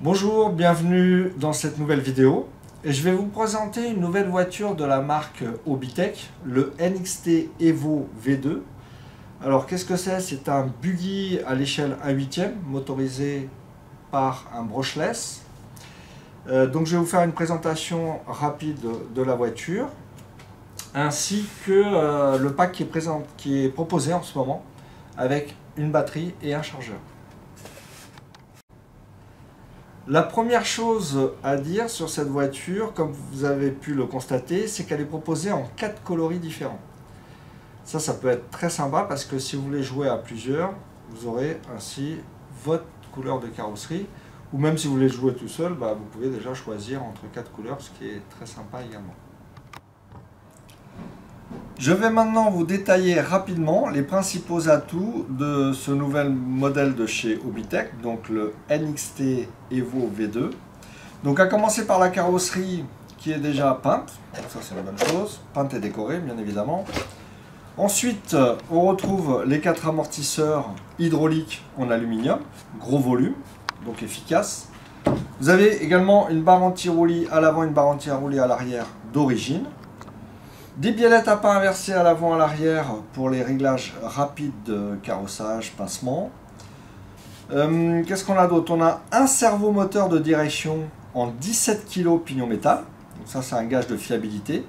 Bonjour, bienvenue dans cette nouvelle vidéo. Et je vais vous présenter une nouvelle voiture de la marque Obitech, le NXT Evo V2. Alors qu'est-ce que c'est? C'est un buggy à l'échelle 1/8 motorisé par un brushless. Donc je vais vous faire une présentation rapide de la voiture, ainsi que le pack qui est proposé en ce moment avec une batterie et un chargeur. La première chose à dire sur cette voiture, comme vous avez pu le constater, c'est qu'elle est proposée en 4 coloris différents. Ça peut être très sympa parce que si vous voulez jouer à plusieurs, vous aurez ainsi votre couleur de carrosserie. Ou même si vous voulez jouer tout seul, vous pouvez déjà choisir entre 4 couleurs, ce qui est très sympa également. Je vais maintenant vous détailler rapidement les principaux atouts de ce nouvel modèle de chez Obitech, donc le NXT Evo V2. Donc à commencer par la carrosserie qui est déjà peinte, donc ça c'est une bonne chose, peinte et décorée bien évidemment. Ensuite on retrouve les 4 amortisseurs hydrauliques en aluminium, gros volume, donc efficace. Vous avez également une barre anti-roulis à l'avant, une barre anti-roulis à l'arrière d'origine. Des biellettes à pas inversées à l'avant et à l'arrière pour les réglages rapides de carrossage, pincement. Qu'est-ce qu'on a d'autre? On a un servomoteur de direction en 17 kg pignon métal. Donc ça c'est un gage de fiabilité.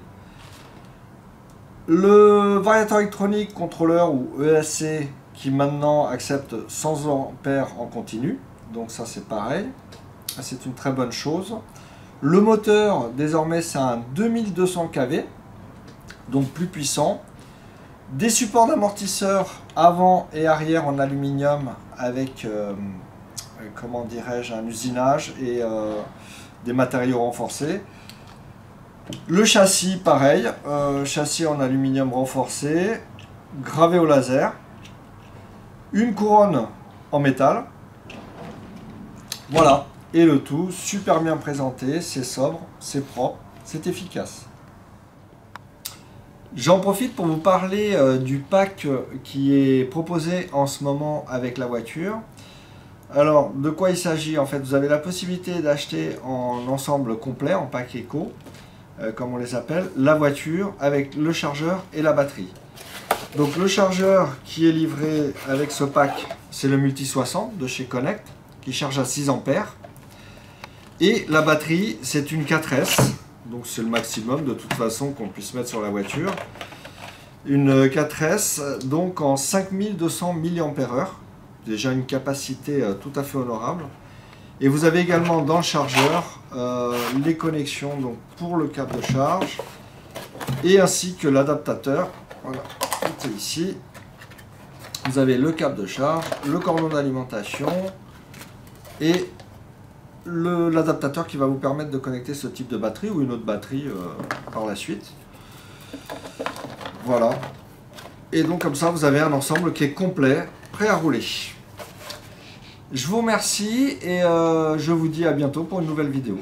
Le variateur électronique contrôleur ou ESC qui maintenant accepte 100 ampères en continu. Donc ça c'est pareil. C'est une très bonne chose. Le moteur désormais c'est un 2200 kV. Donc plus puissant, des supports d'amortisseurs avant et arrière en aluminium avec comment dirais-je, un usinage et des matériaux renforcés. Le châssis pareil, châssis en aluminium renforcé, gravé au laser, une couronne en métal, voilà, et le tout super bien présenté, c'est sobre, c'est propre, c'est efficace. J'en profite pour vous parler du pack qui est proposé en ce moment avec la voiture. Alors, de quoi il s'agit? En fait, vous avez la possibilité d'acheter en ensemble complet, en pack éco, comme on les appelle, la voiture avec le chargeur et la batterie. Donc le chargeur qui est livré avec ce pack, c'est le Multi 60 de chez Connect, qui charge à 6 ampères. Et la batterie, c'est une 4S. Donc c'est le maximum de toute façon qu'on puisse mettre sur la voiture. Une 4S donc en 5200 mAh, déjà une capacité tout à fait honorable. Et vous avez également dans le chargeur les connexions donc, pour le câble de charge et ainsi que l'adaptateur. Voilà, tout est ici. Vous avez le câble de charge, le cordon d'alimentation et l'adaptateur qui va vous permettre de connecter ce type de batterie ou une autre batterie par la suite. Voilà. Et donc comme ça, vous avez un ensemble qui est complet, prêt à rouler. Je vous remercie et je vous dis à bientôt pour une nouvelle vidéo.